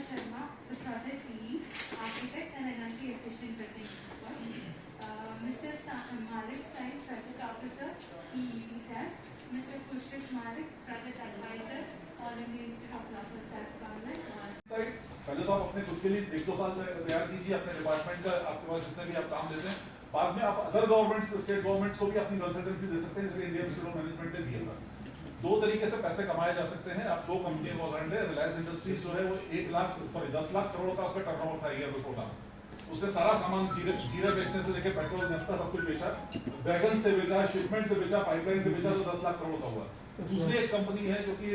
Sharma, the project lead, architect and energy efficient building expert. Mr. Malik Said, project officer, EEB SAP. Mr. Kushik Malik, project advisor, All India Institute of Local Self-Government. पहले तो आप अपने खुद के लिए 1-2 साल तैयार कीजिए अपने डिपार्टमेंट का, आपके पास जितने भी आप काम देते हैं। बाद में आप अदर गवर्नमेंट्स, स्टेट गवर्नमेंट्स को भी अपनी कंसल्टेंसी दे सकते हैं, जैसे इंडियन इंस्टीट्यूट ऑफ मैनेजमेंट ने दिया था। 2 तरीके से पैसे कमाए जा सकते हैं। आप 2 कंपनियों को अगर रिलायंस इंडस्ट्रीज जो है वो 10 लाख करोड़ का उसका टर्नओवर था ईयर बिफोर लास्ट। उसने सारा सामान जीरे बेचने से लेकर पेट्रोल नफ्ता सब कुछ बेचा, वैगन से बेचा, शिपमेंट से बेचा, पाइपलाइन से बेचा, तो 10 लाख करोड़ का हुआ। दूसरी एक कंपनी है जो कि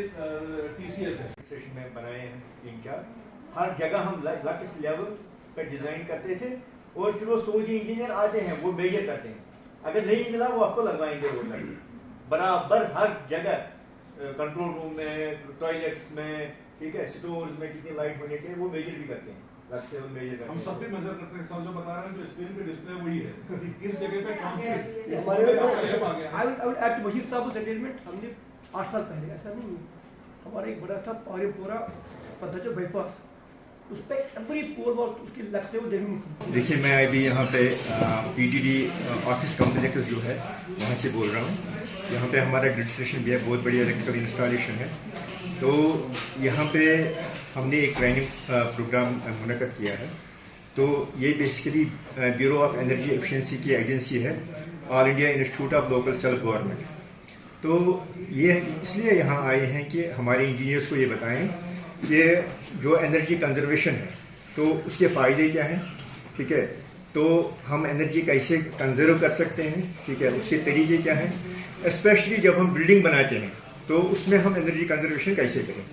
TCS है। स्टेशन में बनाए हैं 3-4, हर जगह हम लक्ष्य लेवल पे डिजाइन करते थे और फिर वो सोल्जर इंजीनियर आते हैं, वो मेजर करते हैं। अगर नहीं मिला वो आपको लगवाएंगे वो लगे बराबर हर जगह, कंट्रोल रूम में, टॉयलेट्स में, ठीक है, स्टोर्स में कितनी लाइट होनी चाहिए वो मेजर भी करते हैं। हम सब भी मेजर करते हैं, सब जो बता रहे हैं जो स्क्रीन पे डिस्प्ले वही है कि किस जगह पे कौन सी हमारे I would add to Bashir साहब सेटलमेंट हमने 8 साल पहले, ऐसा नहीं है, हमारा एक बड़ा था पूरा पद्धति बाईपास, उस पर पूरी पोल वॉल उसकी लक्ष्य वो देखनी। देखिए मैं अभी यहाँ पे PTD ऑफिस कॉम्प्लेक्स जो है वहाँ से बोल रहा हूँ। यहाँ पे हमारा ग्रिड स्टेशन भी है, बहुत बड़ी इलेक्ट्रिकल इंस्टॉलेशन है। तो यहाँ पे हमने एक ट्रेनिंग प्रोग्राम मुनक़द किया है। तो ये basically bureau of energy efficiency की एजेंसी है, all India institute of local self government. तो ये इसलिए यहाँ आए हैं कि हमारे इंजीनियर्स को ये बताएं कि जो एनर्जी कंजर्वेशन है तो उसके फ़ायदे क्या हैं, ठीक है, तो हम एनर्जी कैसे कंजर्व कर सकते हैं, ठीक है, उसके तरीके क्या हैं, स्पेशली जब हम बिल्डिंग बनाते हैं तो उसमें हम एनर्जी कंजर्वेशन कैसे करें।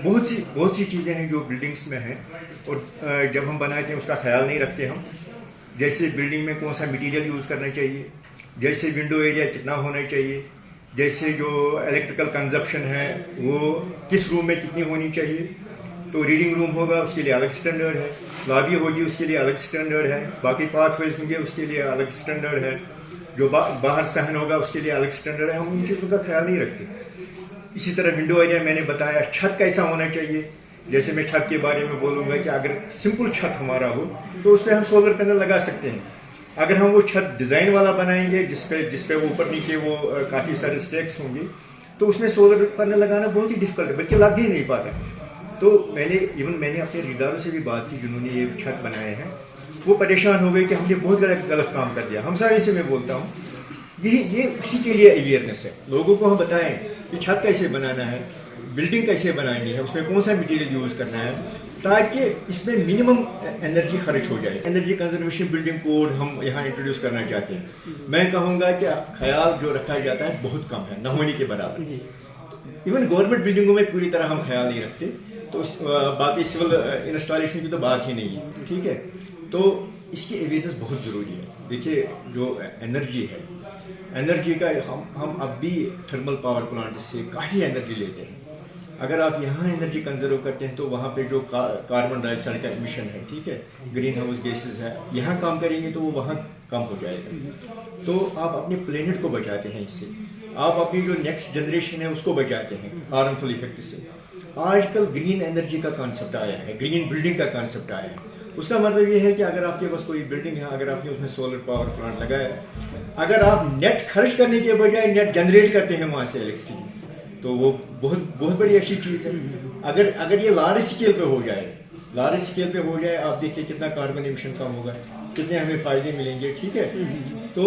बहुत सी चीज़ें हैं जो बिल्डिंग्स में हैं और जब हम बनाते हैं उसका ख्याल नहीं रखते हम। जैसे बिल्डिंग में कौन सा मटेरियल यूज़ करना चाहिए, जैसे विंडो एरिया कितना होना चाहिए, जैसे जो इलेक्ट्रिकल कंजप्शन है वो किस रूम में कितनी होनी चाहिए। तो रीडिंग रूम होगा उसके लिए अलग स्टैंडर्ड है, लॉबी होगी उसके लिए अलग स्टैंडर्ड है, बाकी पाथवेज होंगे उसके लिए अलग स्टैंडर्ड है, जो बाहर सहन होगा उसके लिए अलग स्टैंडर्ड है। हम उन चीज़ों का ख्याल नहीं रखते। इसी तरह विंडो एरिया मैंने बताया, छत कैसा होना चाहिए। जैसे मैं छत के बारे में बोलूँगा कि अगर सिंपल छत हमारा हो तो उस पर हम सोलर पैनल लगा सकते हैं। अगर हम वो छत डिज़ाइन वाला बनाएंगे जिसपे ऊपर नीचे वो काफ़ी सारे स्टेक्स होंगे तो उसमें सोलर पैनल लगाना बहुत ही डिफिकल्ट है, बल्कि लग ही नहीं पाता। तो मैंने अपने रिश्तेदारों से भी बात की जिन्होंने ये छत बनाए हैं, वो परेशान हो गए कि हमने बहुत गलत काम कर दिया। हम सारे से मैं बोलता हूँ ये उसी के लिए अवेयरनेस है, लोगों को हम बताएं कि छत कैसे बनाना है, बिल्डिंग कैसे बनानी है, उसमें कौन सा मटेरियल यूज़ करना है, ताकि इसमें मिनिमम एनर्जी खर्च हो जाए। एनर्जी कंजर्वेशन बिल्डिंग कोड हम यहाँ इंट्रोड्यूस करना चाहते हैं। मैं कहूँगा कि ख्याल जो रखा जाता है बहुत कम है, न होने के बराबर। इवन गवर्नमेंट बिल्डिंगों में पूरी तरह हम ख्याल नहीं रखते, तो बाकी सिविल इंस्टॉलेशन की तो बात ही नहीं है, ठीक है। तो इसकी अवेयरनेस बहुत ज़रूरी है। देखिए जो एनर्जी है, एनर्जी का हम अब भी थर्मल पावर प्लांट से काफ़ी एनर्जी लेते हैं। अगर आप यहाँ एनर्जी कंजर्व करते हैं तो वहाँ पे जो कार्बन डाइऑक्साइड का एमिशन है, ठीक है, ग्रीन हाउस गैसेस है, यहाँ काम करेंगे तो वो वहाँ कम हो जाएगा। तो आप अपने प्लेनेट को बचाते हैं इससे, आप अपनी जो नेक्स्ट जनरेशन है उसको बचाते हैं हार्मफुल इफेक्ट से। आजकल ग्रीन एनर्जी का कॉन्सेप्ट आया है, ग्रीन बिल्डिंग का कॉन्सेप्ट आया है। उसका मतलब ये है कि अगर आपके पास कोई बिल्डिंग है, अगर आपने उसमें सोलर पावर प्लांट लगाया, अगर आप नेट खर्च करने के बजाय नेट जनरेट करते हैं वहाँ से इलेक्ट्रिसिटी, तो वो बहुत बड़ी अच्छी चीज़ है। अगर ये लार्ज स्केल पे हो जाए, आप देखिए कितना कार्बन एमिशन कम होगा, कितने हमें फ़ायदे मिलेंगे, ठीक है। तो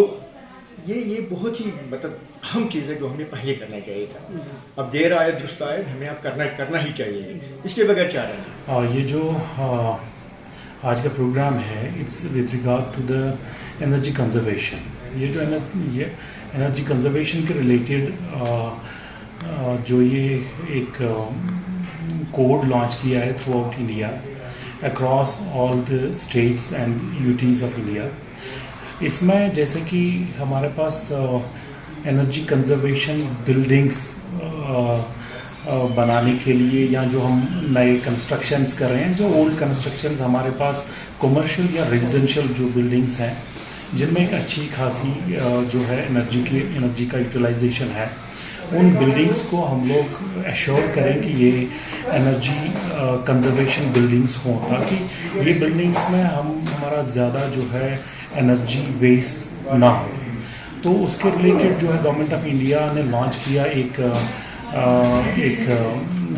ये बहुत ही मतलब अहम चीज़ है जो हमें पहले करना चाहिए था। अब देर आए दुरुस्त आए, हमें अब करना ही चाहिए, इसके बगैर चाह रहे हैं। ये जो आज का प्रोग्राम है it's with regard to the energy conservation. ये जो एनर्जी कंजर्वेशन के रिलेटेड जो ये एक कोड लॉन्च किया है through out India across all the states and UTs of India. इसमें जैसे कि हमारे पास एनर्जी कंजर्वेशन बिल्डिंग्स बनाने के लिए या जो हम नए कंस्ट्रक्शंस कर रहे हैं, जो ओल्ड कंस्ट्रक्शंस हमारे पास कमर्शियल या रेजिडेंशियल जो बिल्डिंग्स हैं जिनमें एक अच्छी खासी जो है एनर्जी का यूटिलाइजेशन है, उन बिल्डिंग्स को हम लोग एश्योर करें कि ये एनर्जी कंजर्वेशन बिल्डिंग्स हों, ताकि ये बिल्डिंग्स में हमारा ज़्यादा जो है एनर्जी वेस्ट ना हो। तो उसके रिलेटेड जो है गवर्नमेंट ऑफ इंडिया ने लॉन्च किया एक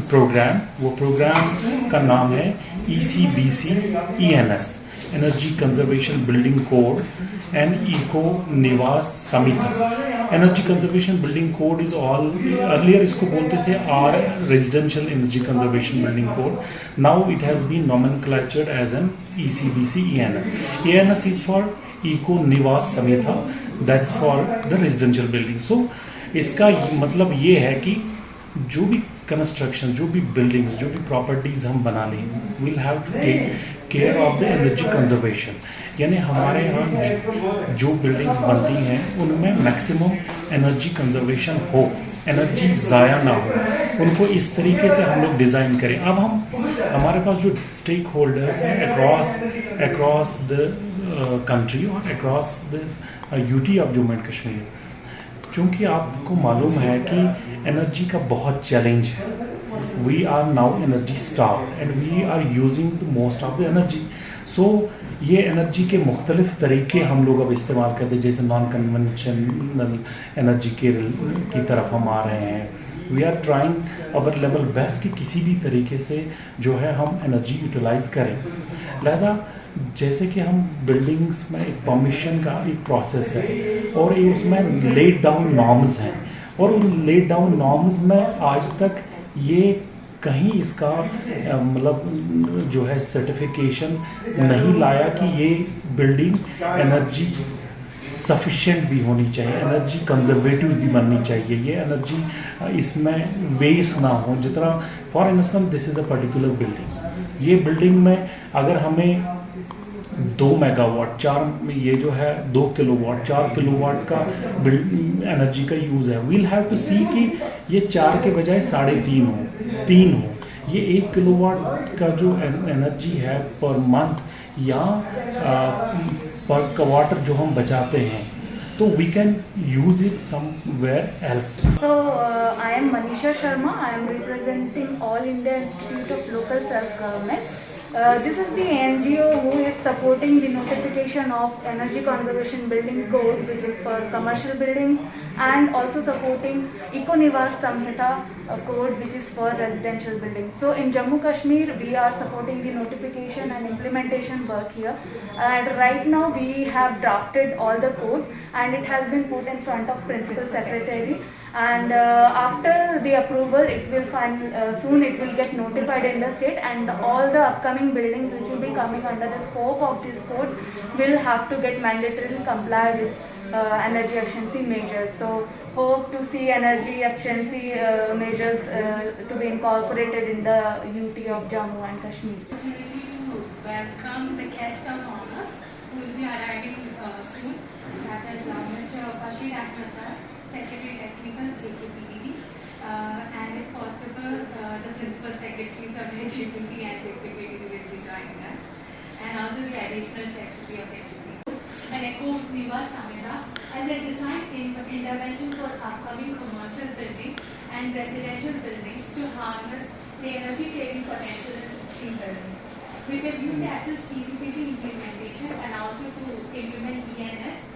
प्रोग्राम। वो प्रोग्राम का नाम है ECBC ENS, energy conservation building code and eco Niwas Samiti. Energy conservation building code is all, earlier इसको बोलते थे R residential energy conservation building code, now it has been nomenclatured as an ECBC ENS. ENS is for eco Niwas Samiti, that's for the residential building. So इसका मतलब ये है कि जो भी कंस्ट्रक्शन, जो भी बिल्डिंग्स, जो भी प्रॉपर्टीज़ हम बना लें, will have to take care of the energy conservation. यानी हमारे यहाँ जो बिल्डिंग्स बनती हैं उनमें मैक्सिमम एनर्जी कंजर्वेशन हो, एनर्जी ज़ाया ना हो, उनको इस तरीके से हम लोग डिज़ाइन करें। अब हमारे पास जो स्टेक होल्डर्स हैं अक्रॉस द कंट्री और across the UT of Jammu and Kashmir, चूँकि आपको मालूम है कि एनर्जी का बहुत चैलेंज है, we are now energy starved and we are using the most of the energy. So ये एनर्जी के मुख्तलिफ तरीके हम लोग अब इस्तेमाल करते हैं, जैसे नॉन कन्वेंशनल एनर्जी की तरफ हम आ रहे हैं। We are trying our level best कि किसी भी तरीके से जो है हम एनर्जी यूटिलाइज करें। लिहाजा जैसे कि हम बिल्डिंग्स में एक परमिशन का एक प्रोसेस है और उसमें लेड डाउन नॉर्म्स हैं, और उन लेड डाउन नॉर्म्स में आज तक ये कहीं इसका मतलब जो है सर्टिफिकेशन नहीं लाया कि ये बिल्डिंग एनर्जी सफिशिएंट भी होनी चाहिए, एनर्जी कंजर्वेटिव भी बननी चाहिए, ये एनर्जी इसमें वेस्ट ना हो। जितना for instance this is a particular building, ये बिल्डिंग में अगर हमें 2 मेगावाट ये जो है 2 किलोवाट 4 किलोवाट का एनर्जी का यूज़ है, वील हैव टू सी कि ये 4 के बजाय 3.5 हो, 3 हो। ये 1 किलोवाट का जो एनर्जी है पर मंथ या पर क्वार्टर जो हम बचाते हैं, तो we can use it somewhere else. So I am Manisha Sharma. I am representing All India Institute of Local Self Government. This is the NGO who is supporting the notification of Energy Conservation Building Code, which is for commercial buildings, and also supporting Eco Niwas Samhita code, which is for residential buildings. So in Jammu Kashmir, we are supporting the notification and implementation work here. And right now we have drafted all the codes, and it has been put in front of Principal Secretary. And after the approval, it will soon it will get notified in the state, and all the upcoming buildings which will be coming under the scope of these codes will have to get mandatorily comply with energy efficiency measures. So hope to see energy efficiency measures to be incorporated in the UT of Jammu and Kashmir. Opportunity to welcome the guest of honors who will be arriving soon. That is Mr. Bashir Ahmed, Secretary Technical JKPDD, and if possible the Principal Secretaries of HGPD and JKPDD will be joining us, and also the Additional Secretary of HGPD. And Eco Niwas Samhita as a design intervention for upcoming commercial building and residential buildings to harness the energy saving potential in buildings. With a view to assist ECBC implementation and also to implement ENS,